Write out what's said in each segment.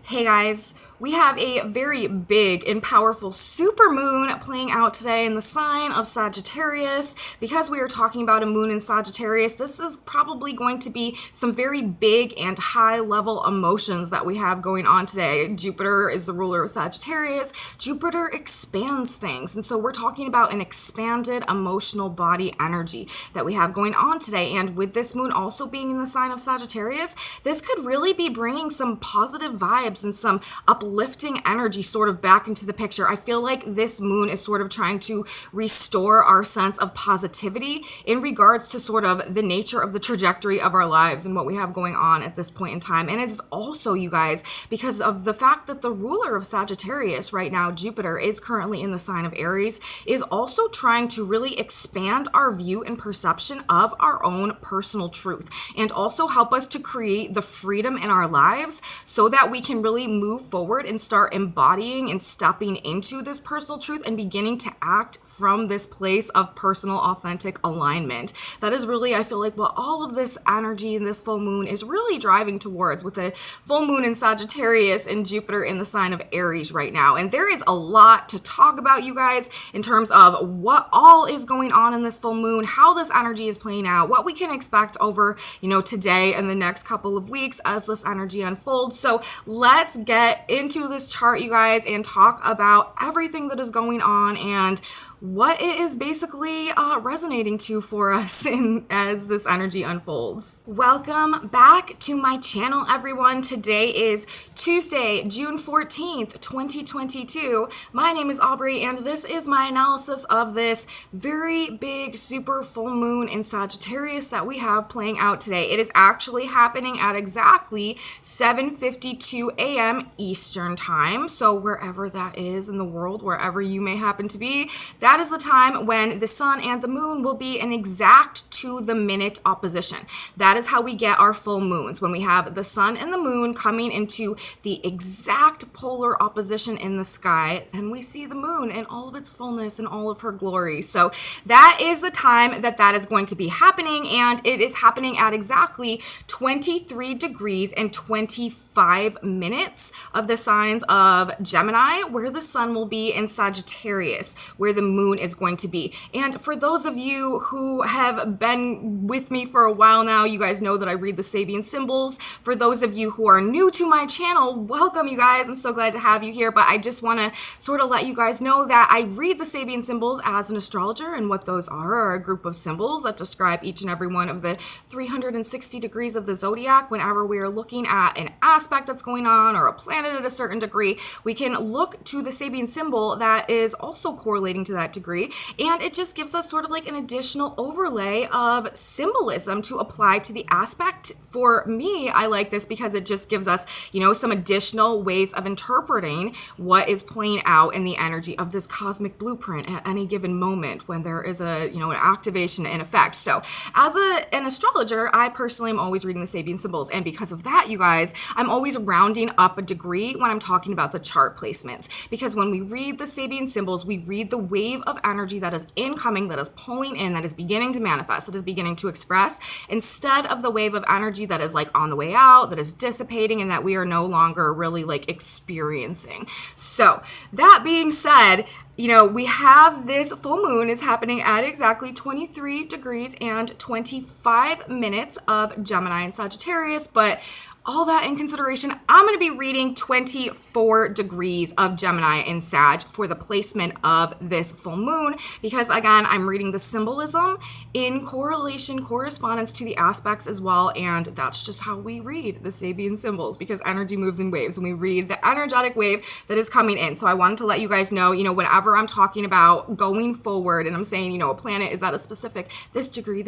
Hey guys, we have a very big and powerful supermoon playing out today in the sign of Sagittarius. Because we are talking about a moon in Sagittarius, this is probably going to be some very big and high level emotions that we have going on today. Jupiter is the ruler of Sagittarius. Jupiter expands things. And so we're talking about an expanded emotional body energy that we have going on today. And with this moon also being in the sign of Sagittarius, this could really be bringing some positive vibes and some uplifting energy sort of back into the picture. I feel like this moon is sort of trying to restore our sense of positivity in regards to sort of the nature of the trajectory of our lives and what we have going on at this point in time. And it's also, you guys, because of the fact that the ruler of Sagittarius right now, Jupiter, is currently in the sign of Aries, is also trying to really expand our view and perception of our own personal truth and also help us to create the freedom in our lives so that we can really move forward and start embodying and stepping into this personal truth and beginning to act from this place of personal, authentic alignment. That is really, I feel like, what all of this energy in this full moon is really driving towards, with a full moon in Sagittarius and Jupiter in the sign of Aries right now. And there is a lot to talk about, you guys, in terms of what all is going on in this full moon, how this energy is playing out, what we can expect over, today and the next couple of weeks as this energy unfolds. So let's get into this chart, you guys, and talk about everything that is going on and what it is basically resonating to for us as this energy unfolds. Welcome back to my channel, everyone. Today is Tuesday, June 14th, 2022. My name is Aubrey, and this is my analysis of this very big super full moon in Sagittarius that we have playing out today. It is actually happening at exactly 7:52 a.m. Eastern time. So wherever that is in the world, wherever you may happen to be, that is the time when the sun and the moon will be an exact to the minute opposition. That is how we get our full moons, when we have the sun and the moon coming into the exact polar opposition in the sky. Then we see the moon in all of its fullness and all of her glory. So that is the time that is going to be happening, and it is happening at exactly 23 degrees and 25 minutes of the signs of Gemini, where the sun will be, in Sagittarius, where the moon is going to be. And for those of you who have been with me for a while now, you guys know that I read the Sabian symbols. For those of you who are new to my channel, welcome, you guys. I'm so glad to have you here. But I just want to sort of let you guys know that I read the Sabian symbols as an astrologer, and what those are a group of symbols that describe each and every one of the 360 degrees of the zodiac. Whenever we are looking at an aspect that's going on or a planet at a certain degree, we can look to the Sabian symbol that is also correlating to that degree, and it just gives us sort of like an additional overlay of symbolism to apply to the aspect. For me, I like this because it just gives us, some additional ways of interpreting what is playing out in the energy of this cosmic blueprint at any given moment when there is an activation in effect. So as an astrologer, I personally am always reading the Sabian symbols, and because of that, you guys, I'm always rounding up a degree when I'm talking about the chart placements, because when we read the Sabian symbols, we read the wave of energy that is incoming, that is pulling in, that is beginning to manifest, that is beginning to express, instead of the wave of energy that is like on the way out, that is dissipating, and that we are no longer really like experiencing. So that being said, we have this full moon is happening at exactly 23 degrees and 25 minutes of Gemini and Sagittarius, but all that in consideration, I'm going to be reading 24 degrees of Gemini in Sag for the placement of this full moon, because again, I'm reading the symbolism in correspondence to the aspects as well, and that's just how we read the Sabian symbols, because energy moves in waves, and we read the energetic wave that is coming in. So I wanted to let you guys know, whenever I'm talking about going forward and I'm saying, a planet is at a specific this degree,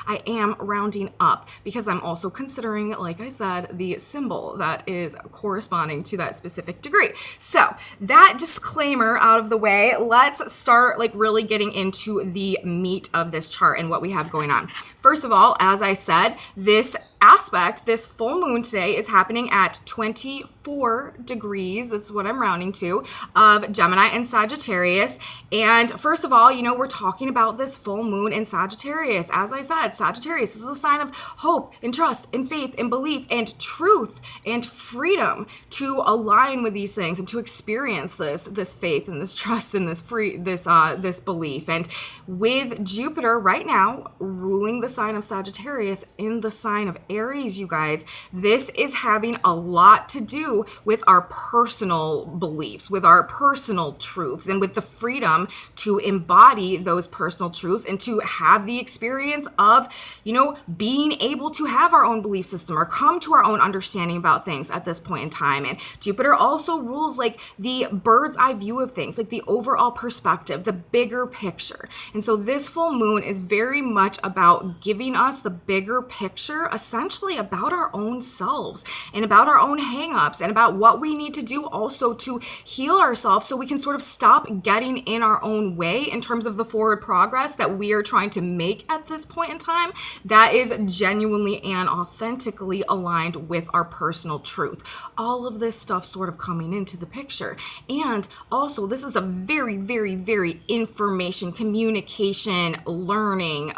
I am rounding up, because I'm also considering, like I said, the symbol that is corresponding to that specific degree. So that disclaimer out of the way, let's start really getting into the meat of this chart and what we have going on. First of all, as I said, this aspect, this full moon today is happening at 24 degrees, that's what I'm rounding to, of Gemini and Sagittarius. And first of all, we're talking about this full moon in Sagittarius. As I said, Sagittarius is a sign of hope and trust and faith and belief and truth and freedom to align with these things and to experience this faith and this trust and this belief. And with Jupiter right now ruling the sign of Sagittarius in the sign of Aries, you guys, this is having a lot to do with our personal beliefs, with our personal truths, and with the freedom to embody those personal truths and to have the experience of, being able to have our own belief system or come to our own understanding about things at this point in time. And Jupiter also rules like the bird's eye view of things, like the overall perspective, the bigger picture. And so this full moon is very much about giving us the bigger picture, essentially about our own selves and about our own hangups and about what we need to do also to heal ourselves so we can sort of stop getting in our own way in terms of the forward progress that we are trying to make at this point in time that is genuinely and authentically aligned with our personal truth. All of this stuff sort of coming into the picture. And also, this is a very, very, very information, communication, learning,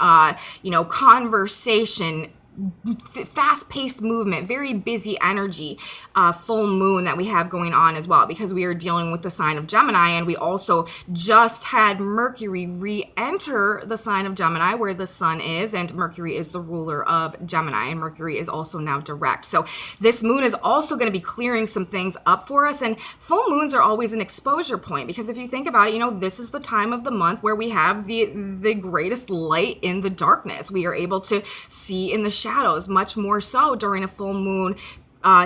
conversation, fast-paced movement, very busy energy, full moon that we have going on as well, because we are dealing with the sign of Gemini, and we also just had Mercury re-enter the sign of Gemini where the sun is, and Mercury is the ruler of Gemini, and Mercury is also now direct. So this moon is also going to be clearing some things up for us, and full moons are always an exposure point, because if you think about it, this is the time of the month where we have the greatest light in the darkness. We are able to see in the shadows much more so during a full moon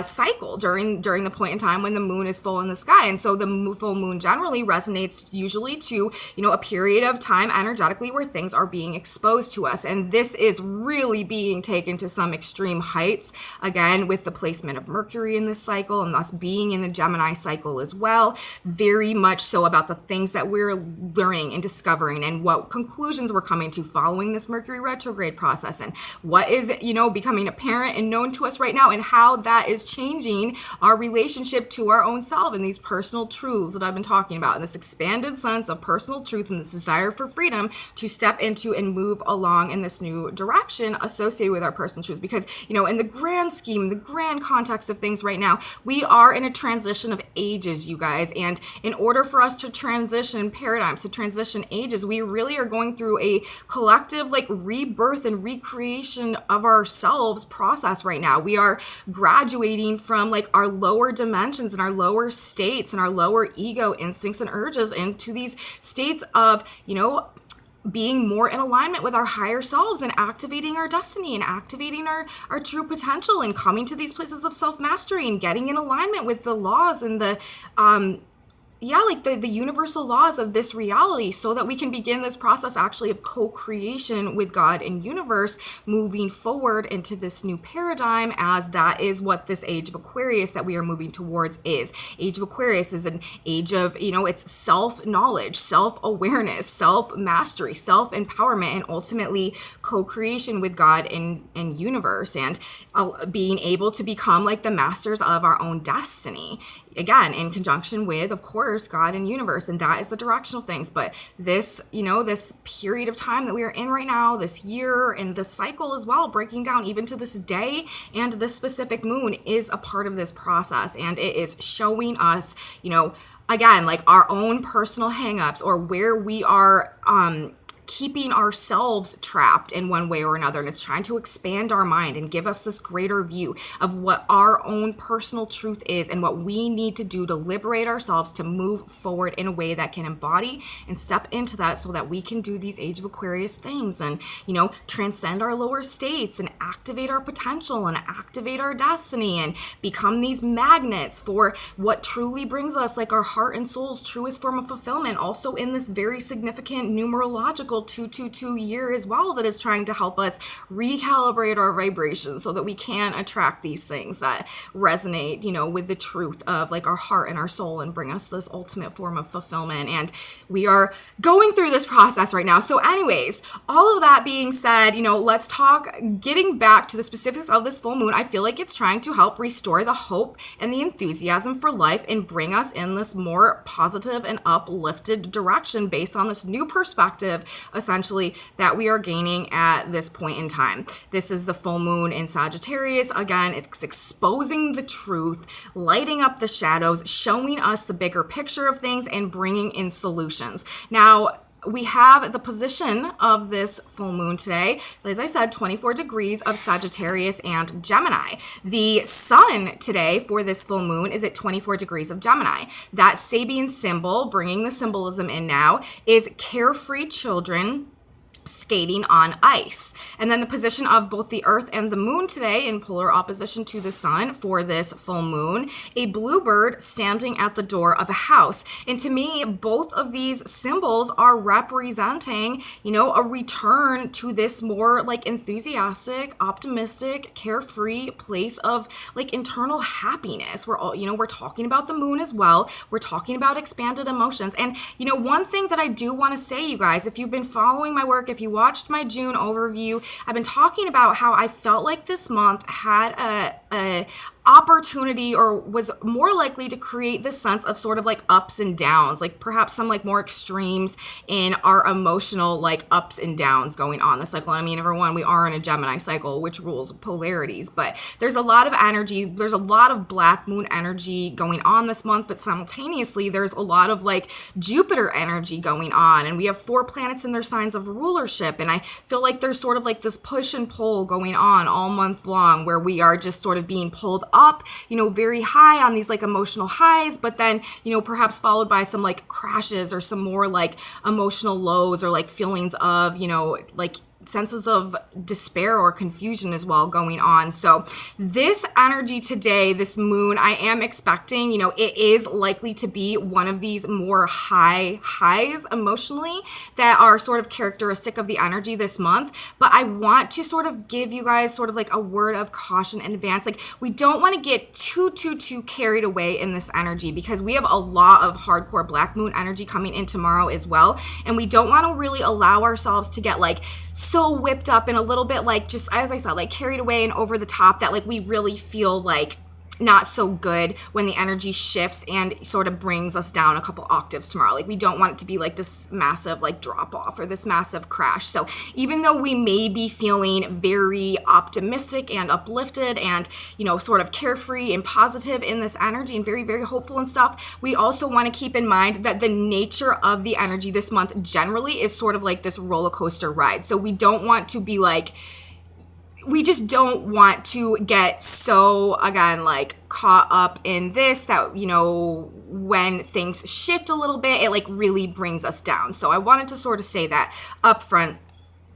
cycle, during the point in time when the moon is full in the sky. And so the full moon generally resonates usually to a period of time energetically where things are being exposed to us, and this is really being taken to some extreme heights, again with the placement of Mercury in this cycle and thus being in the Gemini cycle as well. Very much so about the things that we're learning and discovering and what conclusions we're coming to following this Mercury retrograde process, and what is becoming apparent and known to us right now, and how that is changing our relationship to our own self and these personal truths that I've been talking about, and this expanded sense of personal truth and this desire for freedom to step into and move along in this new direction associated with our personal truth. Because, in the grand scheme, the grand context of things right now, we are in a transition of ages, you guys, and in order for us to transition paradigms, to transition ages, we really are going through a collective rebirth and recreation of ourselves process right now. We are graduating from our lower dimensions and our lower states and our lower ego instincts and urges into these states of, being more in alignment with our higher selves and activating our destiny and activating our true potential and coming to these places of self-mastery and getting in alignment with the laws and the the universal laws of this reality, so that we can begin this process actually of co-creation with God and universe, moving forward into this new paradigm, as that is what this age of Aquarius that we are moving towards is. Age of Aquarius is an age of, it's self-knowledge, self-awareness, self-mastery, self-empowerment, and ultimately co-creation with God and universe, and being able to become the masters of our own destiny. Again, in conjunction with, of course, God and universe, and that is the direction of things. But this, this period of time that we are in right now, this year and this cycle as well, breaking down even to this day and this specific moon, is a part of this process, and it is showing us, again, our own personal hangups, or where we are keeping ourselves trapped in one way or another, and it's trying to expand our mind and give us this greater view of what our own personal truth is and what we need to do to liberate ourselves to move forward in a way that can embody and step into that, so that we can do these Age of Aquarius things and transcend our lower states and activate our potential and activate our destiny and become these magnets for what truly brings us our heart and soul's truest form of fulfillment, also in this very significant numerological powerful 222 year as well that is trying to help us recalibrate our vibrations so that we can attract these things that resonate, you know, with the truth of like our heart and our soul and bring us this ultimate form of fulfillment. And we are going through this process right now. So anyways, all of that being said, you know, let's talk, getting back to the specifics of this full moon. I feel like it's trying to help restore the hope and the enthusiasm for life and bring us in this more positive and uplifted direction based on this new perspective, essentially, that we are gaining at this point in time. This is the full moon in Sagittarius. Again, it's exposing the truth, lighting up the shadows, showing us the bigger picture of things, and bringing in solutions. Now, we have the position of this full moon today, as I said, 24 degrees of Sagittarius and Gemini. The sun today for this full moon is at 24 degrees of Gemini. That Sabian symbol, bringing the symbolism in now, is carefree children skating on ice. And then the position of both the earth and the moon today in polar opposition to the sun for this full moon, a bluebird standing at the door of a house. And to me, both of these symbols are representing, you know, a return to this more like enthusiastic, optimistic, carefree place of like internal happiness. We're all, you know, we're talking about the moon as well. We're talking about expanded emotions. And, you know, one thing that I do want to say, you guys, if you've been following my work, if you watched my June overview, I've been talking about how I felt like this month had a opportunity or was more likely to create this sense of sort of like ups and downs, like perhaps some like more extremes in our emotional like ups and downs going on this cycle. I mean, everyone, we are in a Gemini cycle, which rules polarities, but there's a lot of energy. There's a lot of black moon energy going on this month, but simultaneously there's a lot of like Jupiter energy going on, and we have 4 planets in their signs of rulership. And I feel like there's sort of like this push and pull going on all month long where we are just sort of being pulled up, you know, very high on these like emotional highs, but then, you know, perhaps followed by some like crashes or some more like emotional lows or like feelings of, you know, like senses of despair or confusion as well going on. So this energy today, this moon, I am expecting, you know, it is likely to be one of these more highs emotionally that are sort of characteristic of the energy this month. But I want to sort of give you guys sort of like a word of caution in advance. Like, we don't want to get too carried away in this energy, because we have a lot of hardcore black moon energy coming in tomorrow as well. And we don't want to really allow ourselves to get like so whipped up and a little bit like, just as I said, like carried away and over the top that like we really feel like not so good when the energy shifts and sort of brings us down a couple octaves tomorrow. Like, we don't want it to be like this massive like drop off or this massive crash. So even though we may be feeling very optimistic and uplifted and, you know, sort of carefree and positive in this energy and very, very hopeful and stuff, we also want to keep in mind that the nature of the energy this month generally is sort of like this roller coaster ride. So we don't want to be like, we just don't want to get so, again, like caught up in this that, you know, when things shift a little bit, it like really brings us down. So I wanted to sort of say that up front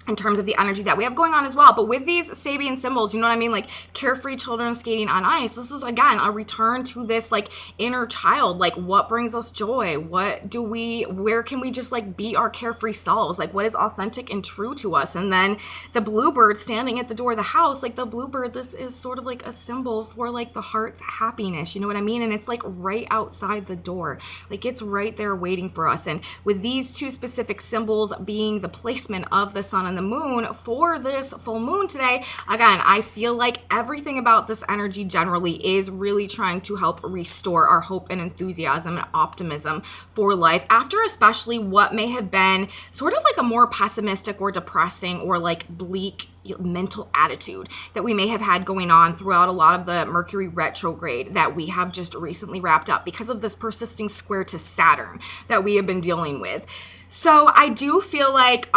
in terms of the energy that we have going on as well. But with these Sabian symbols, you know what I mean? Like carefree children skating on ice. This is, again, a return to this like inner child. Like, what brings us joy? Where can we just like be our carefree selves? Like, what is authentic and true to us? And then the bluebird standing at the door of the house, like the bluebird, this is sort of like a symbol for like the heart's happiness. You know what I mean? And it's like right outside the door. Like, it's right there waiting for us. And with these 2 specific symbols being the placement of the sun and the moon for this full moon today, again, I feel like everything about this energy generally is really trying to help restore our hope and enthusiasm and optimism for life after especially what may have been sort of like a more pessimistic or depressing or like bleak mental attitude that we may have had going on throughout a lot of the Mercury retrograde that we have just recently wrapped up because of this persisting square to Saturn that we have been dealing with. So I do feel like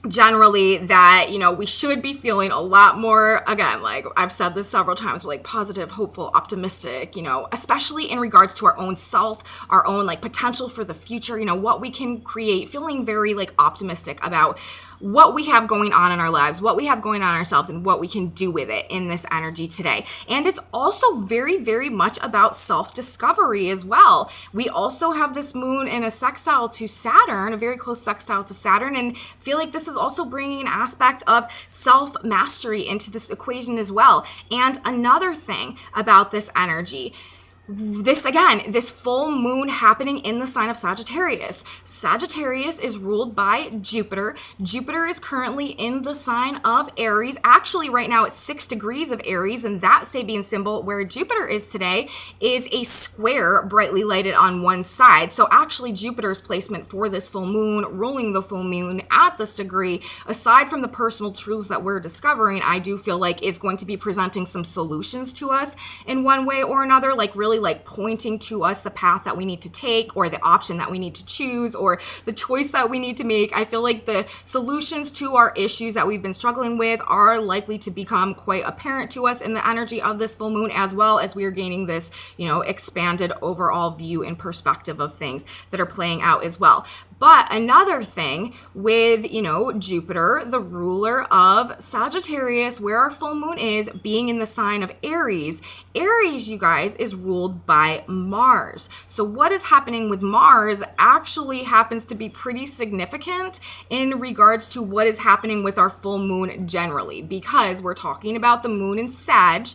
generally that, you know, we should be feeling a lot more, again, like I've said this several times, but like positive, hopeful, optimistic, you know, especially in regards to our own self, our own like potential for the future, you know, what we can create, feeling very like optimistic about what we have going on in our lives, what we have going on ourselves, and what we can do with it in this energy today. And it's also very, very much about self-discovery as well. We also have this moon in a sextile to Saturn, a very close sextile to Saturn, and feel like this is also bringing an aspect of self-mastery into this equation as well. And another thing about this energy, this full moon happening in the sign of Sagittarius. Sagittarius is ruled by Jupiter. Jupiter is currently in the sign of Aries. Actually, right now it's 6 degrees of Aries, and that Sabian symbol where Jupiter is today is a square brightly lighted on one side. So actually Jupiter's placement for this full moon, ruling the full moon at this degree, aside from the personal truths that we're discovering, I do feel like is going to be presenting some solutions to us in one way or another, like really like pointing to us the path that we need to take, or the option that we need to choose, or the choice that we need to make. I feel like the solutions to our issues that we've been struggling with are likely to become quite apparent to us in the energy of this full moon, as well as we are gaining this, expanded overall view and perspective of things that are playing out as well. But another thing with, Jupiter, the ruler of Sagittarius, where our full moon is, being in the sign of Aries. Aries, you guys, is ruled by Mars. So what is happening with Mars actually happens to be pretty significant in regards to what is happening with our full moon generally, because we're talking about the moon in Sag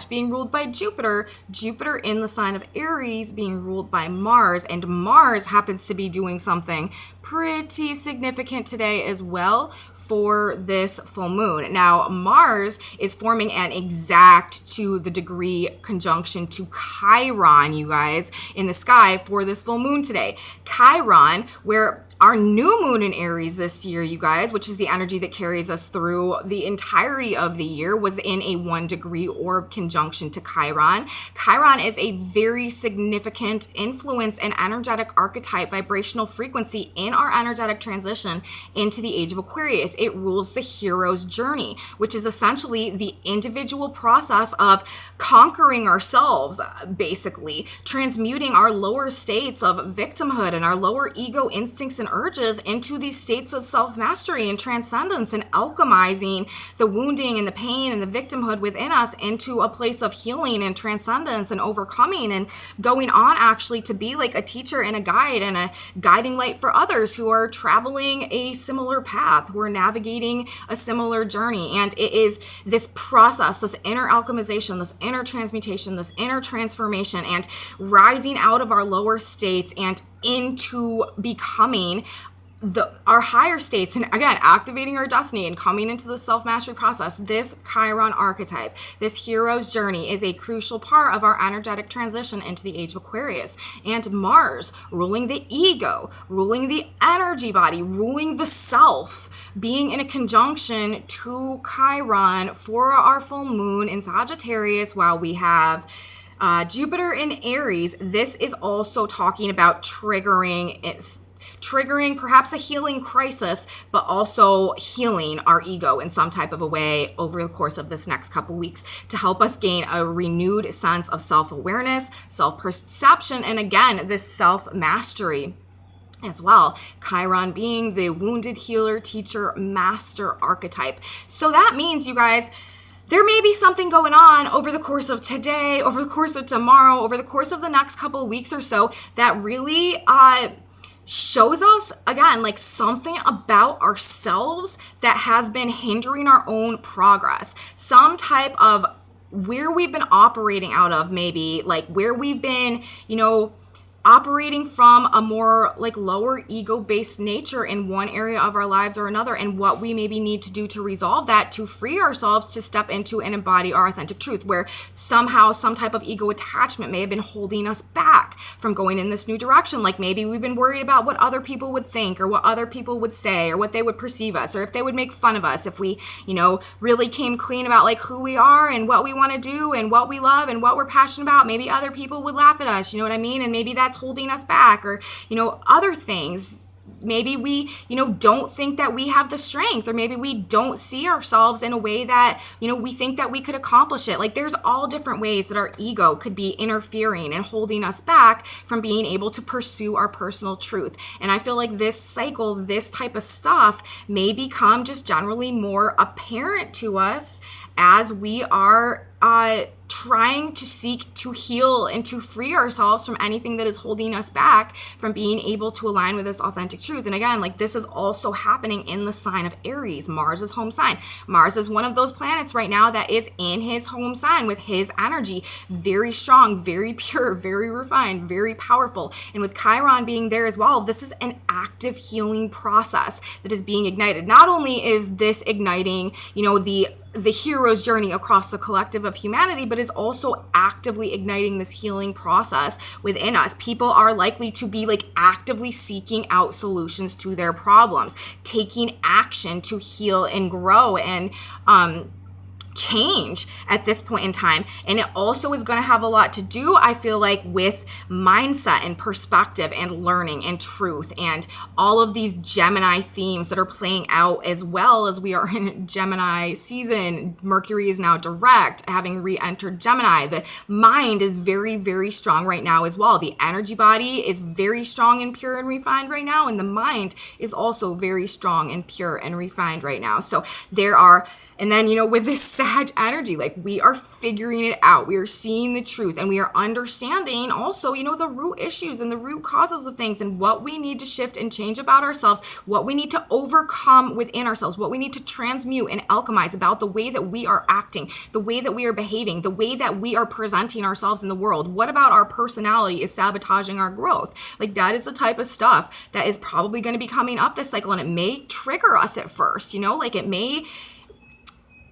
being ruled by Jupiter, Jupiter in the sign of Aries being ruled by Mars, and Mars happens to be doing something pretty significant today as well for this full moon. Now, Mars is forming an exact to the degree conjunction to Chiron, you guys, in the sky for this full moon today. Chiron, where our new moon in Aries this year, you guys, which is the energy that carries us through the entirety of the year, was in a 1 degree orb conjunction to Chiron. Chiron is a very significant influence and energetic archetype vibrational frequency in our energetic transition into the age of Aquarius. It rules the hero's journey, which is essentially the individual process of conquering ourselves, basically transmuting our lower states of victimhood and our lower ego instincts and urges into these states of self-mastery and transcendence, and alchemizing the wounding and the pain and the victimhood within us into a place of healing and transcendence and overcoming, and going on actually to be like a teacher and a guide and a guiding light for others who are traveling a similar path, who are navigating a similar journey. And it is this process, this inner alchemization, this inner transmutation, this inner transformation, and rising out of our lower states and into becoming our higher states, and again activating our destiny and coming into the self-mastery process. This Chiron archetype, this hero's journey, is a crucial part of our energetic transition into the age of Aquarius. And Mars, ruling the ego, ruling the energy body, ruling the self, being in a conjunction to Chiron for our full moon in Sagittarius, while we have Jupiter in Aries. This is also talking about triggering perhaps a healing crisis, but also healing our ego in some type of a way over the course of this next couple weeks to help us gain a renewed sense of self-awareness, self-perception, and again, this self-mastery as well. Chiron being the wounded healer, teacher, master archetype. So that means, you guys, there may be something going on over the course of today, over the course of tomorrow, over the course of the next couple of weeks or so that really shows us, again, like something about ourselves that has been hindering our own progress. Some type of where we've been operating out of, maybe like where we've been, operating from a more like lower ego-based nature in one area of our lives or another, and what we maybe need to do to resolve that, to free ourselves to step into and embody our authentic truth, where somehow some type of ego attachment may have been holding us back from going in this new direction. Like maybe we've been worried about what other people would think, or what other people would say, or what they would perceive us, or if they would make fun of us if we, really came clean about like who we are and what we want to do and what we love and what we're passionate about. Maybe other people would laugh at us, you know what I mean? And maybe that's holding us back, or other things maybe we, don't think that we have the strength, or maybe we don't see ourselves in a way that, we think that we could accomplish it. Like, there's all different ways that our ego could be interfering and holding us back from being able to pursue our personal truth. And I feel like this cycle, this type of stuff may become just generally more apparent to us as we are trying to seek to heal and to free ourselves from anything that is holding us back from being able to align with this authentic truth. And again, like, this is also happening in the sign of Aries, Mars's home sign. Mars is one of those planets right now that is in his home sign with his energy very strong, very pure, very refined, very powerful. And with Chiron being there as well, this is an active healing process that is being ignited. Not only is this igniting, the hero's journey across the collective of humanity, but is also actively igniting this healing process within us. People are likely to be like actively seeking out solutions to their problems, taking action to heal and grow and change at this point in time. And it also is going to have a lot to do, I feel like, with mindset and perspective and learning and truth and all of these Gemini themes that are playing out, as well as we are in Gemini season. Mercury is now direct, having re-entered Gemini. The mind is very, very strong right now as well. The energy body is very strong and pure and refined right now, and the mind is also very strong and pure and refined right now. So there are, and then, with this Sag energy, like, we are figuring it out. We are seeing the truth, and we are understanding also, the root issues and the root causes of things, and what we need to shift and change about ourselves, what we need to overcome within ourselves, what we need to transmute and alchemize about the way that we are acting, the way that we are behaving, the way that we are presenting ourselves in the world. What about our personality is sabotaging our growth? Like, that is the type of stuff that is probably going to be coming up this cycle, and it may trigger us at first, like, it may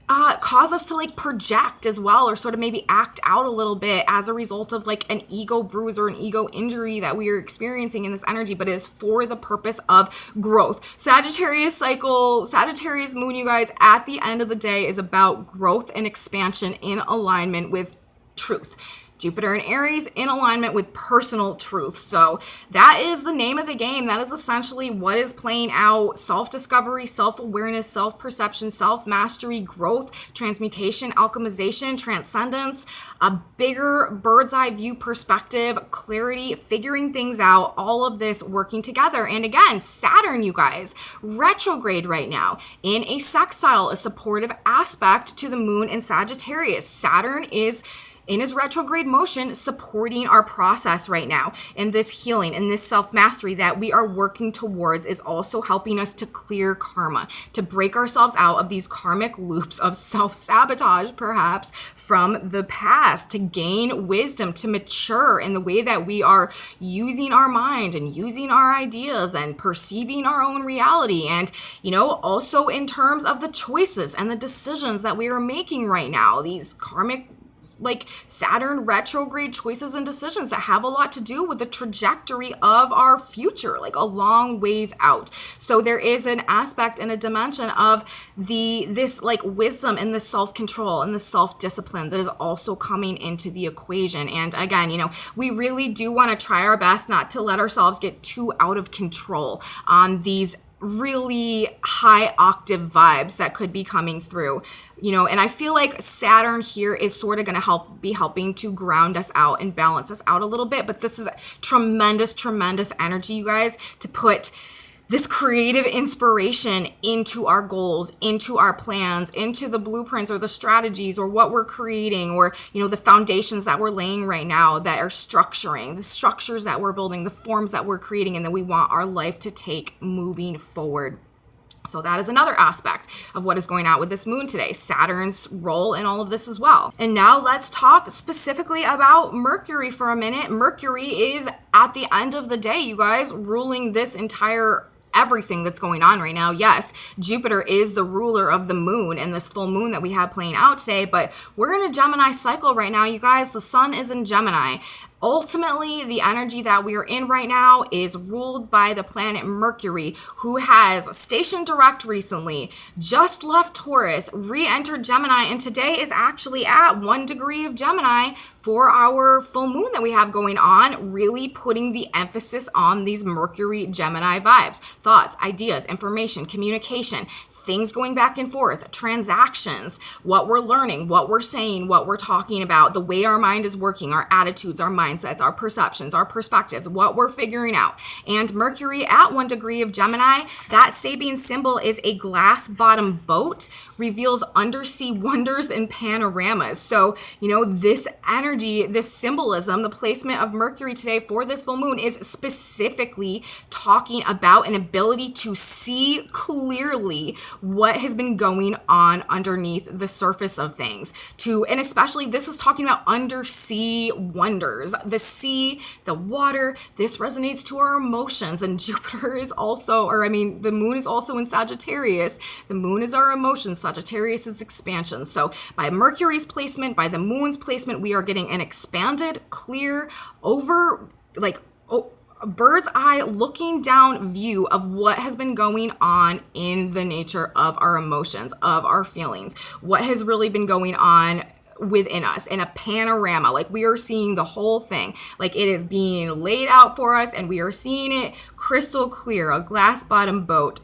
cause us to like project as well, or sort of maybe act out a little bit as a result of like an ego bruise or an ego injury that we are experiencing in this energy, but it is for the purpose of growth. Sagittarius cycle, Sagittarius moon, you guys, at the end of the day is about growth and expansion in alignment with truth. Jupiter and Aries in alignment with personal truth. So that is the name of the game. That is essentially what is playing out. Self-discovery, self-awareness, self-perception, self-mastery, growth, transmutation, alchemization, transcendence, a bigger bird's eye view perspective, clarity, figuring things out, all of this working together. And again, Saturn, you guys, retrograde right now in a sextile, a supportive aspect to the moon in Sagittarius. Saturn is in his retrograde motion, supporting our process right now. And this healing and this self-mastery that we are working towards is also helping us to clear karma, to break ourselves out of these karmic loops of self-sabotage, perhaps, from the past, to gain wisdom, to mature in the way that we are using our mind and using our ideas and perceiving our own reality. And, also in terms of the choices and the decisions that we are making right now, these karmic like Saturn retrograde choices and decisions that have a lot to do with the trajectory of our future, like a long ways out. So there is an aspect and a dimension of this like wisdom and the self-control and the self-discipline that is also coming into the equation. And again, we really do want to try our best not to let ourselves get too out of control on these really high octave vibes that could be coming through, and I feel like Saturn here is sort of going to be helping to ground us out and balance us out a little bit. But this is tremendous, tremendous energy, you guys, to put this creative inspiration into our goals, into our plans, into the blueprints or the strategies or what we're creating, or, the foundations that we're laying right now that are structuring, the structures that we're building, the forms that we're creating, and that we want our life to take moving forward. So that is another aspect of what is going on with this moon today, Saturn's role in all of this as well. And now let's talk specifically about Mercury for a minute. Mercury is, at the end of the day, you guys, ruling this entire everything that's going on right now. Yes, Jupiter is the ruler of the moon and this full moon that we have playing out today, but we're in a Gemini cycle right now, you guys. The sun is in Gemini. Ultimately, the energy that we are in right now is ruled by the planet Mercury, who has stationed direct recently, just left Taurus, re-entered Gemini, and today is actually at 1 degree of Gemini for our full moon that we have going on, really putting the emphasis on these Mercury Gemini vibes, thoughts, ideas, information, communication, things going back and forth, transactions, what we're learning, what we're saying, what we're talking about, the way our mind is working, our attitudes, our mindsets, our perceptions, our perspectives, what we're figuring out. And Mercury at 1 degree of Gemini, that Sabian symbol is a glass bottom boat, reveals undersea wonders and panoramas. So, this energy, this symbolism, the placement of Mercury today for this full moon is specifically talking about an ability to see clearly what has been going on underneath the surface of things. And especially this is talking about undersea wonders, the sea, the water. This resonates to our emotions, and Jupiter is also, the moon is also in Sagittarius. The moon is our emotions. Sagittarius is expansion. So by Mercury's placement, by the moon's placement, we are getting an expanded, clear, bird's eye looking down view of what has been going on in the nature of our emotions, of our feelings, what has really been going on within us in a panorama. Like, we are seeing the whole thing, like it is being laid out for us, and we are seeing it crystal clear, a glass bottom boat.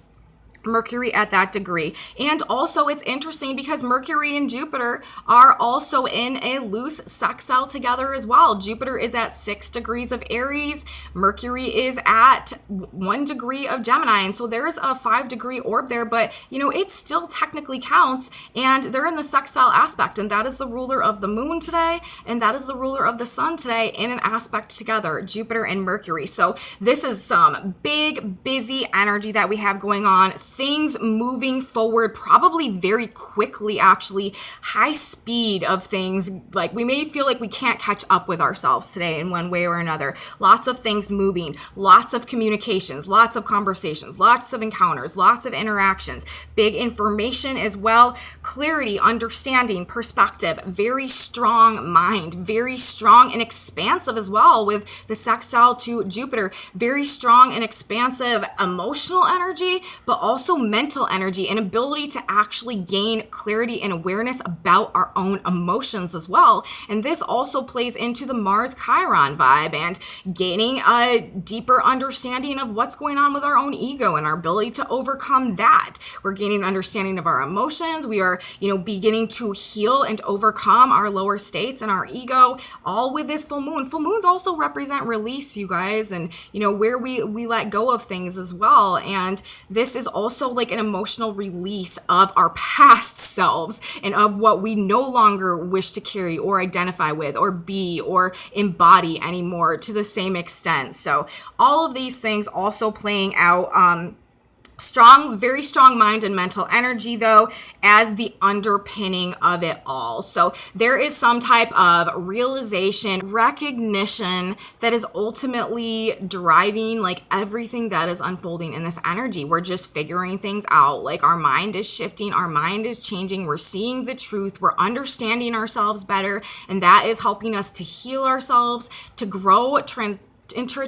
Mercury at that degree. And also it's interesting because Mercury and Jupiter are also in a loose sextile together as well. Jupiter is at 6 degrees of Aries. Mercury is at 1 degree of Gemini. And so there's a 5-degree orb there, but it still technically counts, and they're in the sextile aspect. And that is the ruler of the moon today, and that is the ruler of the sun today in an aspect together, Jupiter and Mercury. So this is some big, busy energy that we have going on. Things moving forward probably very quickly, actually high speed of things. Like, we may feel like we can't catch up with ourselves today in one way or another. Lots of things moving, lots of communications, lots of conversations, lots of encounters, lots of interactions, big information as well, clarity, understanding, perspective, very strong mind, very strong and expansive as well with the sextile to Jupiter, very strong and expansive emotional energy, but also mental energy and ability to actually gain clarity and awareness about our own emotions as well. And this also plays into the Mars Chiron vibe and gaining a deeper understanding of what's going on with our own ego and our ability to overcome that. We're gaining understanding of our emotions. We are, beginning to heal and overcome our lower states and our ego, all with this full moon. Full moons also represent release, you guys, and where we let go of things as well. And this is also like an emotional release of our past selves and of what we no longer wish to carry or identify with or be or embody anymore to the same extent. So all of these things also playing out strong, very strong mind and mental energy, though, as the underpinning of it all. So there is some type of realization, recognition that is ultimately driving like everything that is unfolding in this energy. We're just figuring things out. Like, our mind is shifting, our mind is changing. We're seeing the truth. We're understanding ourselves better. And that is helping us to heal ourselves, to grow,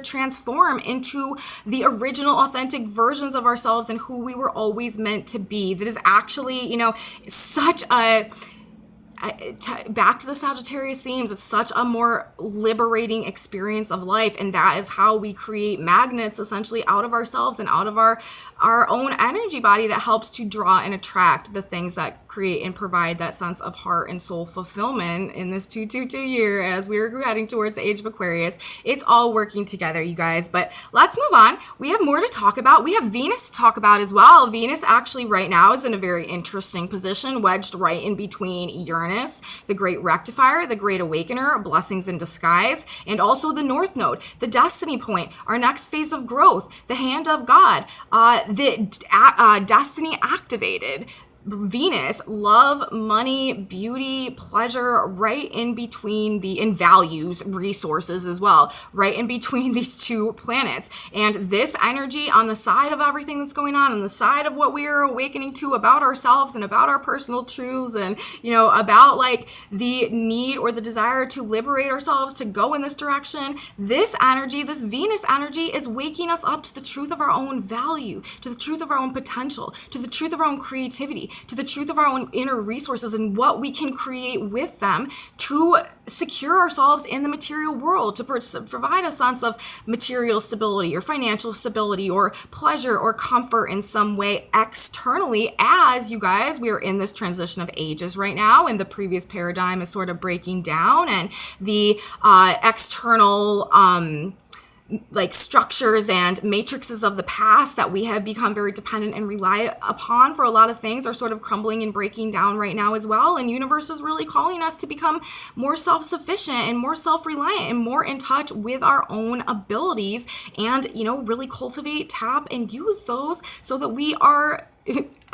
transform into the original authentic versions of ourselves and who we were always meant to be. That is actually, such a back to the Sagittarius themes, it's such a more liberating experience of life, and that is how we create magnets essentially out of ourselves and out of our own energy body that helps to draw and attract the things that create and provide that sense of heart and soul fulfillment in this 222 year as we're heading towards the age of Aquarius. It's all working together, you guys. But let's move on. We have more to talk about. We have Venus to talk about as well. Venus actually right now is in a very interesting position, wedged right in between Uranus, the great rectifier, the great awakener, blessings in disguise, and also the North Node, the destiny point, our next phase of growth, the hand of God, the destiny activated. Venus, love, money, beauty, pleasure, right in between in values, resources as well, right in between these two planets. And this energy on the side of everything that's going on the side of what we are awakening to about ourselves and about our personal truths and, about like the need or the desire to liberate ourselves, to go in this direction. This energy, this Venus energy, is waking us up to the truth of our own value, to the truth of our own potential, to the truth of our own creativity, to the truth of our own inner resources and what we can create with them to secure ourselves in the material world, to provide a sense of material stability or financial stability or pleasure or comfort in some way externally. As you guys, we are in this transition of ages right now, and the previous paradigm is sort of breaking down, and the external like structures and matrices of the past that we have become very dependent and rely upon for a lot of things are sort of crumbling and breaking down right now as well. And universe is really calling us to become more self-sufficient and more self-reliant and more in touch with our own abilities, and, you know, really cultivate, tap, and use those so that we are,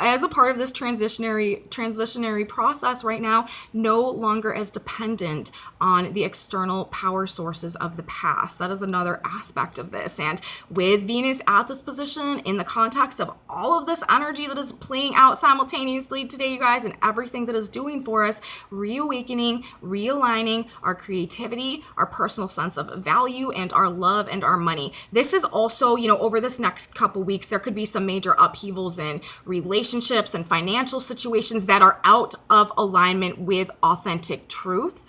as a part of this transitionary process right now, no longer as dependent on the external power sources of the past. That is another aspect of this. And with Venus at this position, in the context of all of this energy that is playing out simultaneously today, you guys, and everything that is doing for us, reawakening, realigning our creativity, our personal sense of value, and our love and our money. This is also, you know, over this next couple weeks, there could be some major upheavals in relationships and financial situations that are out of alignment with authentic truth.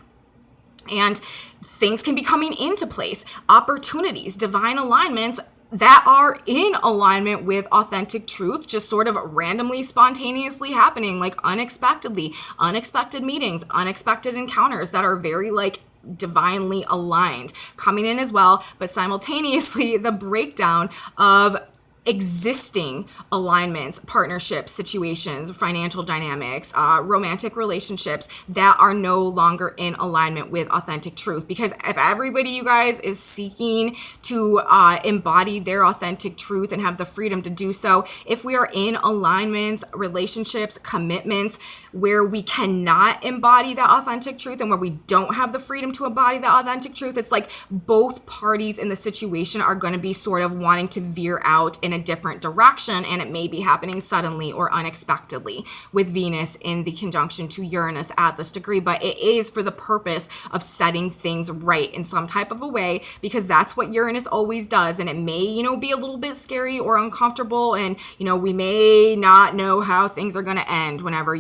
And things can be coming into place, opportunities, divine alignments that are in alignment with authentic truth, just sort of randomly, spontaneously happening, like unexpectedly, unexpected meetings, unexpected encounters that are very like divinely aligned coming in as well. But simultaneously, the breakdown of existing alignments, partnerships, situations, financial dynamics, romantic relationships that are no longer in alignment with authentic truth. Because if everybody, you guys, is seeking to embody their authentic truth and have the freedom to do so, if we are in alignments, relationships, commitments where we cannot embody that authentic truth and where we don't have the freedom to embody that authentic truth, it's like both parties in the situation are going to be sort of wanting to veer out in a different direction, and it may be happening suddenly or unexpectedly with Venus in the conjunction to Uranus at this degree. But it is for the purpose of setting things right in some type of a way, because that's what Uranus always does. And it may, you know, be a little bit scary or uncomfortable, and, you know, we may not know how things are going to end whenever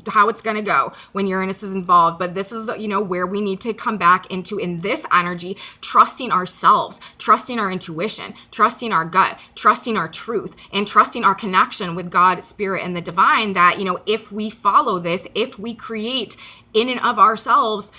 how it's going to go when Uranus is involved. But this is, you know, where we need to come back into, in this energy, trusting ourselves, trusting our intuition, trusting our gut, trusting our truth, and trusting our connection with God, spirit, and the divine, that, you know, if we follow this, if we create in and of ourselves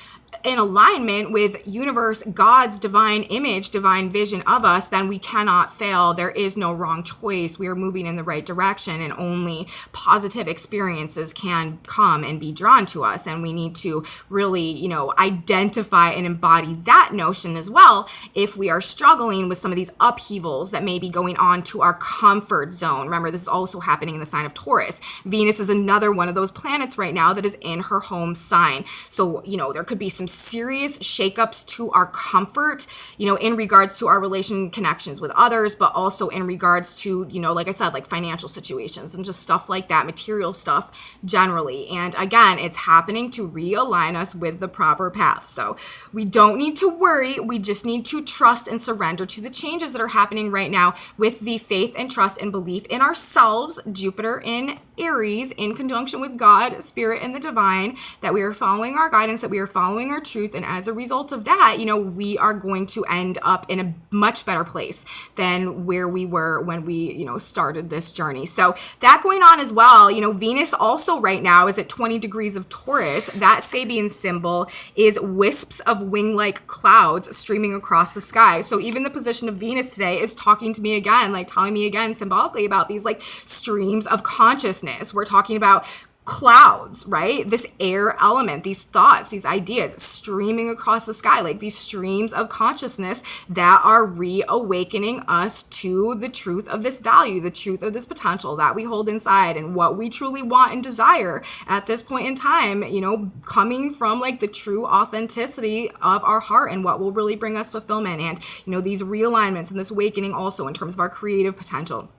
in alignment with universe, God's divine image, divine vision of us, then we cannot fail. There is no wrong choice. We are moving in the right direction, and only positive experiences can come and be drawn to us. And we need to really, you know, identify and embody that notion as well if we are struggling with some of these upheavals that may be going on to our comfort zone. Remember, this is also happening in the sign of Taurus. Venus is another one of those planets right now that is in her home sign. So, you know, there could be some serious shakeups to our comfort, you know, in regards to our relation connections with others, but also in regards to, you know, like I said, like financial situations and just stuff like that, material stuff generally. And again, it's happening to realign us with the proper path. So we don't need to worry. We just need to trust and surrender to the changes that are happening right now with the faith and trust and belief in ourselves, Jupiter in Aries in conjunction with God, spirit, and the divine, that we are following our guidance, that we are following our truth. And as a result of that, you know, we are going to end up in a much better place than where we were when we, you know, started this journey. So that going on as well. You know, Venus also right now is at 20 degrees of Taurus. That Sabian symbol is wisps of wing-like clouds streaming across the sky. So even the position of Venus today is talking to me again, like telling me again symbolically about these like streams of consciousness. We're talking about clouds, right? This air element, these thoughts, these ideas streaming across the sky, like these streams of consciousness that are reawakening us to the truth of this value, the truth of this potential that we hold inside, and what we truly want and desire at this point in time, you know, coming from like the true authenticity of our heart and what will really bring us fulfillment. And, you know, these realignments and this awakening also in terms of our creative potential.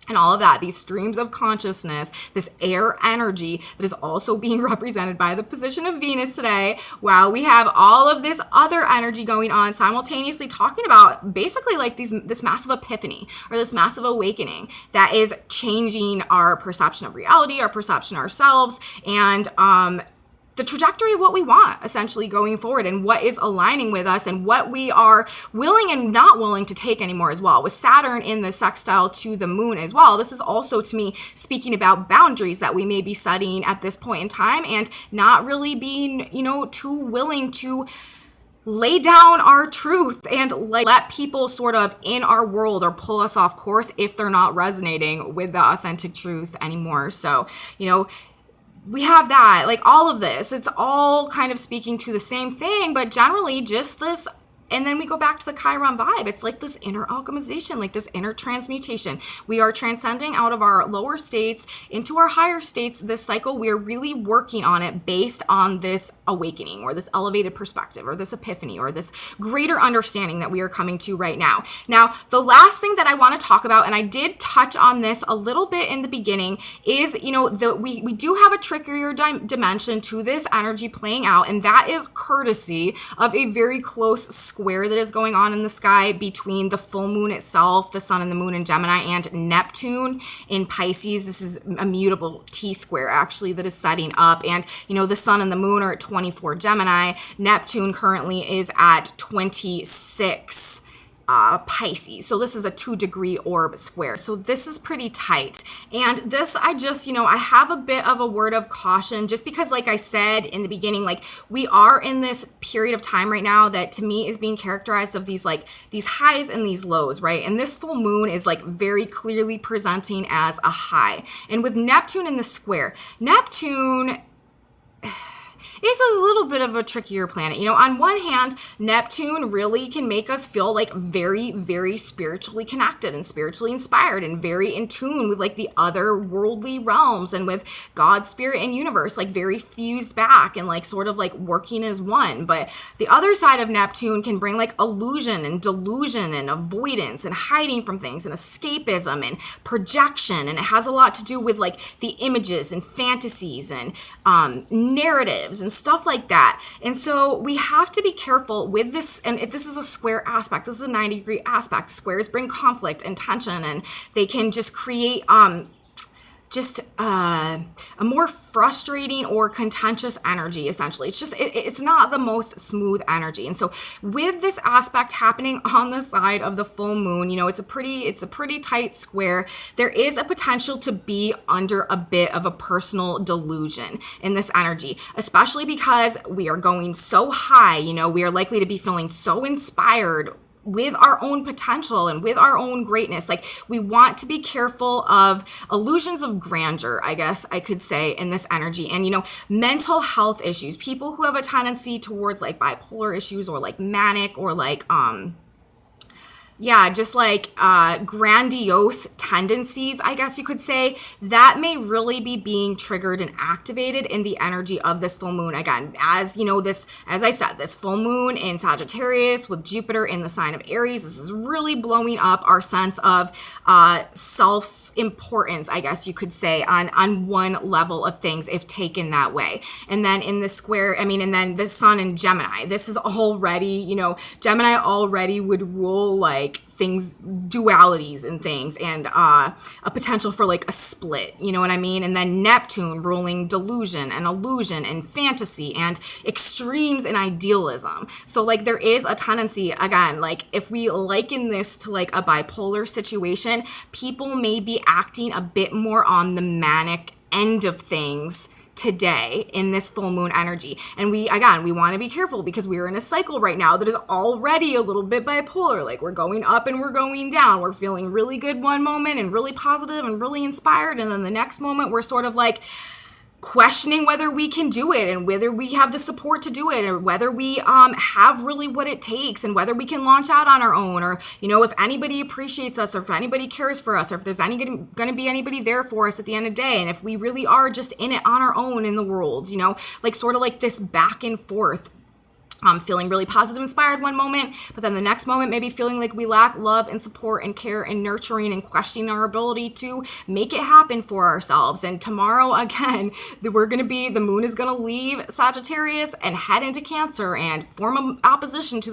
And all of that, these streams of consciousness, this air energy that is also being represented by the position of Venus today, while we have all of this other energy going on simultaneously, talking about basically like this massive epiphany or this massive awakening that is changing our perception of reality, our perception of ourselves, and the trajectory of what we want essentially going forward, and what is aligning with us, and what we are willing and not willing to take anymore as well. With Saturn in the sextile to the moon as well, this is also to me speaking about boundaries that we may be setting at this point in time, and not really being, too willing to lay down our truth and like let people sort of in our world or pull us off course if they're not resonating with the authentic truth anymore. So, we have that, like all of this, it's all kind of speaking to the same thing, but generally just this. And then we go back to the Chiron vibe. It's like this inner alchemization, like this inner transmutation. We are transcending out of our lower states into our higher states this cycle. We are really working on it based on this awakening or this elevated perspective or this epiphany or this greater understanding that we are coming to right now. Now, the last thing that I want to talk about, and I did touch on this a little bit in the beginning, is, we do have a trickier dimension to this energy playing out, and that is courtesy of a very close square that is going on in the sky between the full moon itself, the sun and the moon in Gemini, and Neptune in Pisces. This is a mutable T-square actually that is setting up, and the sun and the moon are at 24 Gemini. Neptune currently is at 26 Pisces. So this is a 2-degree orb square. So this is pretty tight. And this, I just, I have a bit of a word of caution just because, like I said in the beginning, like we are in this period of time right now that to me is being characterized of these highs and these lows, right? And this full moon is like very clearly presenting as a high. And with Neptune in the square, Neptune is a little bit of a trickier planet. On one hand, Neptune really can make us feel like very, very spiritually connected and spiritually inspired and very in tune with like the other worldly realms and with God, spirit, and universe, like very fused back and like sort of like working as one. But the other side of Neptune can bring like illusion and delusion and avoidance and hiding from things and escapism and projection. And it has a lot to do with like the images and fantasies and narratives and stuff like that. And so we have to be careful with this. And this is a square aspect. This is a 90-degree aspect. Squares bring conflict and tension, and they can just create a more frustrating or contentious energy, essentially. It's not the most smooth energy. And so with this aspect happening on the side of the full moon, it's a pretty tight square. There is a potential to be under a bit of a personal delusion in this energy, especially because we are going so high. We are likely to be feeling so inspired with our own potential and with our own greatness. Like we want to be careful of illusions of grandeur, I guess I could say, in this energy. And, mental health issues, people who have a tendency towards like bipolar issues or like manic or like, just like grandiose tendencies, I guess you could say, that may really be being triggered and activated in the energy of this full moon. Again, as I said, this full moon in Sagittarius with Jupiter in the sign of Aries, this is really blowing up our sense of self-importance, I guess you could say, on one level of things if taken that way. And then in the square, and then the sun in Gemini, this is already, Gemini already would rule like things, dualities and things, and a potential for like a split, you know what I mean? And then Neptune ruling delusion and illusion and fantasy and extremes in idealism. So like there is a tendency, again, like if we liken this to like a bipolar situation, people may be acting a bit more on the manic end of things today in this full moon energy. And we want to be careful because we're in a cycle right now that is already a little bit bipolar. Like we're going up and we're going down. We're feeling really good one moment and really positive and really inspired. And then the next moment we're sort of like questioning whether we can do it and whether we have the support to do it, or whether we have really what it takes, and whether we can launch out on our own, or if anybody appreciates us, or if anybody cares for us, or if there's going to be anybody there for us at the end of the day, and if we really are just in it on our own in the world, like sort of like this back and forth. Feeling really positive, inspired one moment, but then the next moment maybe feeling like we lack love and support and care and nurturing and questioning our ability to make it happen for ourselves. And tomorrow, again, the moon is going to leave Sagittarius and head into Cancer and form an opposition to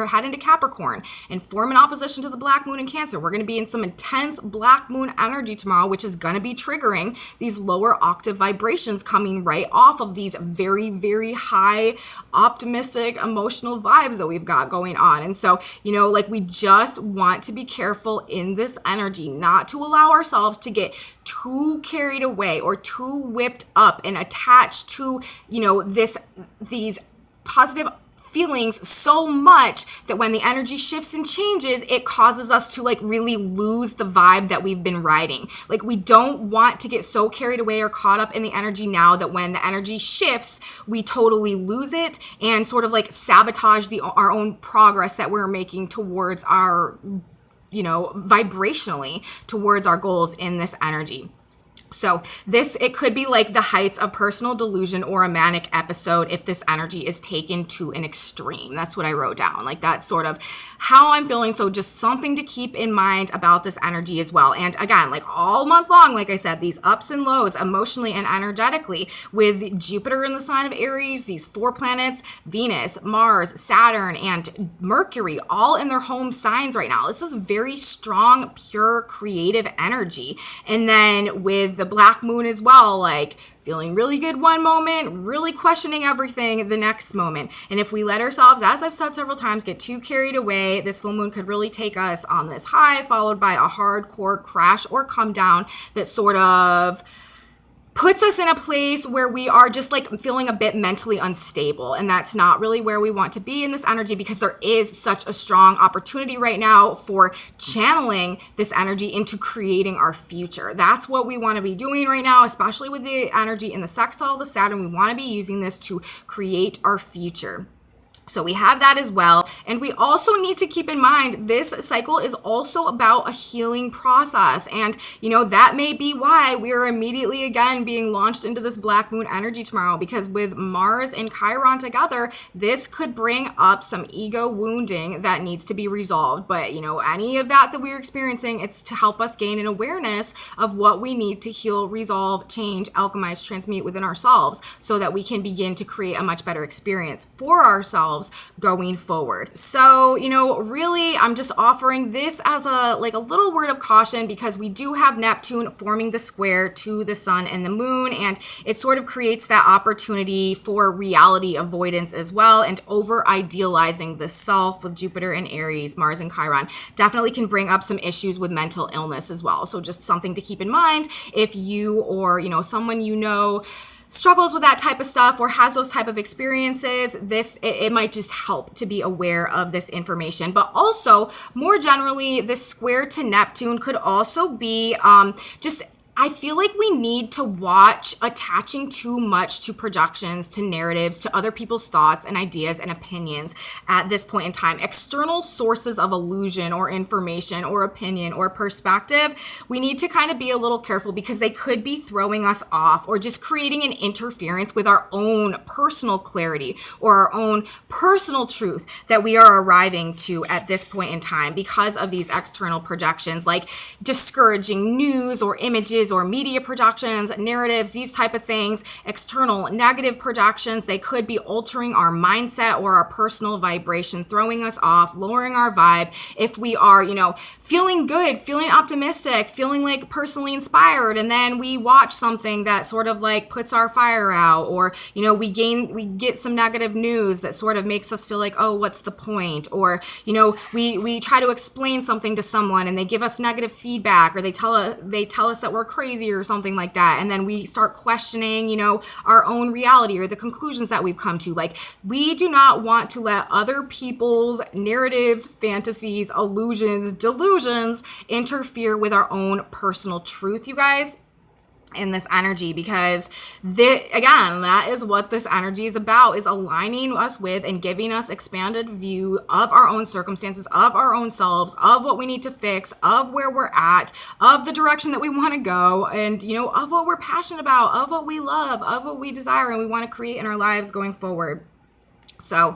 head into Capricorn and form an opposition to the black moon in Cancer. We're going to be in some intense black moon energy tomorrow, which is going to be triggering these lower octave vibrations coming right off of these very, very high optimistic emotional vibes that we've got going on. And so, like, we just want to be careful in this energy, not to allow ourselves to get too carried away or too whipped up and attached to, these positive feelings so much that when the energy shifts and changes, it causes us to like really lose the vibe that we've been riding. Like, we don't want to get so carried away or caught up in the energy now that when the energy shifts, we totally lose it and sort of like sabotage our own progress that we're making towards our, vibrationally towards our goals in this energy. So it could be like the heights of personal delusion or a manic episode if this energy is taken to an extreme. That's what I wrote down. Like, that's sort of how I'm feeling. So just something to keep in mind about this energy as well. And again, like all month long, like I said, these ups and lows emotionally and energetically with Jupiter in the sign of Aries, these 4 planets, Venus, Mars, Saturn, and Mercury, all in their home signs right now. This is very strong, pure, creative energy. And then with the black moon as well, like feeling really good one moment, really questioning everything the next moment. And if we let ourselves, as I've said several times, get too carried away, this full moon could really take us on this high, followed by a hardcore crash or come down that sort of puts us in a place where we are just like feeling a bit mentally unstable. And that's not really where we want to be in this energy, because there is such a strong opportunity right now for channeling this energy into creating our future. That's what we want to be doing right now, especially with the energy in the sextile to Saturn. We want to be using this to create our future. So we have that as well. And we also need to keep in mind this cycle is also about a healing process. And, that may be why we are immediately again being launched into this black moon energy tomorrow, because with Mars and Chiron together, this could bring up some ego wounding that needs to be resolved. But, any of that we're experiencing, it's to help us gain an awareness of what we need to heal, resolve, change, alchemize, transmute within ourselves so that we can begin to create a much better experience for ourselves going forward. So, really, I'm just offering this as a little word of caution, because we do have Neptune forming the square to the sun and the moon, and it sort of creates that opportunity for reality avoidance as well, and over idealizing the self with Jupiter and Aries, Mars and Chiron definitely can bring up some issues with mental illness as well. So just something to keep in mind if you or, someone struggles with that type of stuff or has those type of experiences, it might just help to be aware of this information. But also, more generally, this square to Neptune could also be I feel like we need to watch attaching too much to projections, to narratives, to other people's thoughts and ideas and opinions at this point in time. External sources of illusion or information or opinion or perspective, we need to kind of be a little careful, because they could be throwing us off or just creating an interference with our own personal clarity or our own personal truth that we are arriving to at this point in time because of these external projections, like discouraging news or images or media projections, narratives, these type of things. External negative projections, they could be altering our mindset or our personal vibration, throwing us off, lowering our vibe. If we are, feeling good, feeling optimistic, feeling like personally inspired, and then we watch something that sort of like puts our fire out, or, we get some negative news that sort of makes us feel like, oh, what's the point? Or, we try to explain something to someone and they give us negative feedback, or they tell us that we're crazy or something like that, and then we start questioning our own reality or the conclusions that we've come to. Like, we do not want to let other people's narratives, fantasies, illusions, delusions interfere with our own personal truth, you guys, in this energy, because again, that is what this energy is about, is aligning us with and giving us expanded view of our own circumstances, of our own selves, of what we need to fix, of where we're at, of the direction that we want to go, and of what we're passionate about, of what we love, of what we desire and we want to create in our lives going forward. So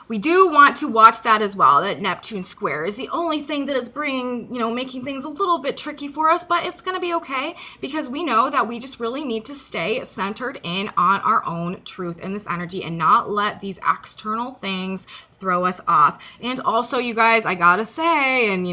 we do want to watch that as well. That Neptune square is the only thing that is bringing, making things a little bit tricky for us, but it's going to be okay because we know that we just really need to stay centered in on our own truth in this energy and not let these external things throw us off. And also, you guys, I gotta say, and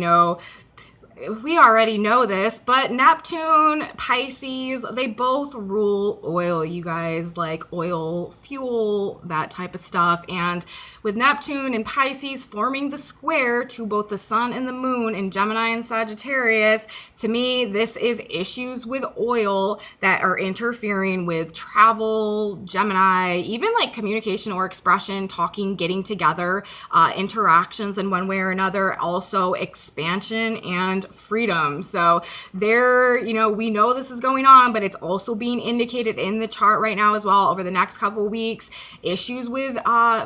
we already know this, but Neptune, Pisces, they both rule oil, you guys, like oil, fuel, that type of stuff. And with Neptune and Pisces forming the square to both the sun and the moon in Gemini and Sagittarius, to me, this is issues with oil that are interfering with travel, Gemini, even like communication or expression, talking, getting together, interactions in one way or another, also expansion and freedom. So there, we know this is going on, but it's also being indicated in the chart right now as well over the next couple of weeks. Issues with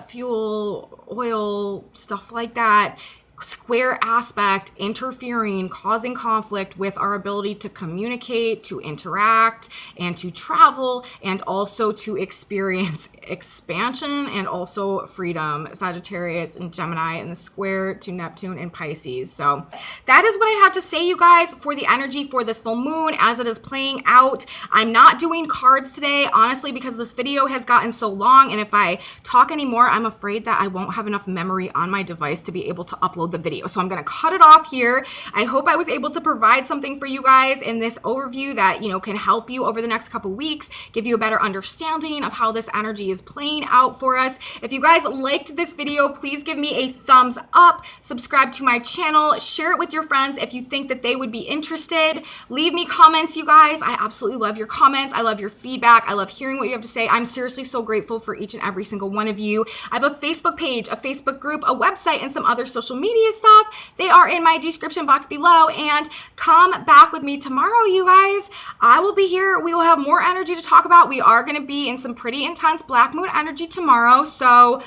fuel, oil, stuff like that. Square aspect interfering, causing conflict with our ability to communicate, to interact, and to travel, and also to experience expansion and also freedom. Sagittarius and Gemini and the square to Neptune and Pisces. So that is what I have to say, you guys, for the energy for this full moon as it is playing out. I'm not doing cards today, honestly, because this video has gotten so long, and if I talk anymore, I'm afraid that I won't have enough memory on my device to be able to upload the video. So I'm going to cut it off here. I hope I was able to provide something for you guys in this overview that, can help you over the next couple weeks, give you a better understanding of how this energy is playing out for us. If you guys liked this video, please give me a thumbs up, subscribe to my channel, share it with your friends if you think that they would be interested. Leave me comments, you guys. I absolutely love your comments. I love your feedback. I love hearing what you have to say. I'm seriously so grateful for each and every single one of you. I have a Facebook page, a Facebook group, a website, and some other social media stuff. They are in my description box below, and come back with me tomorrow, you guys. I will be here. We will have more energy to talk about. We are going to be in some pretty intense black moon energy tomorrow, so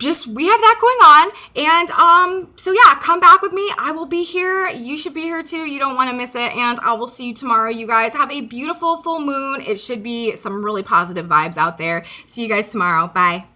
we have that going on. And so yeah, come back with me. I will be here. You should be here too. You don't want to miss it. And I will see you tomorrow, you guys. Have a beautiful full moon. It should be some really positive vibes out there. See you guys tomorrow. Bye.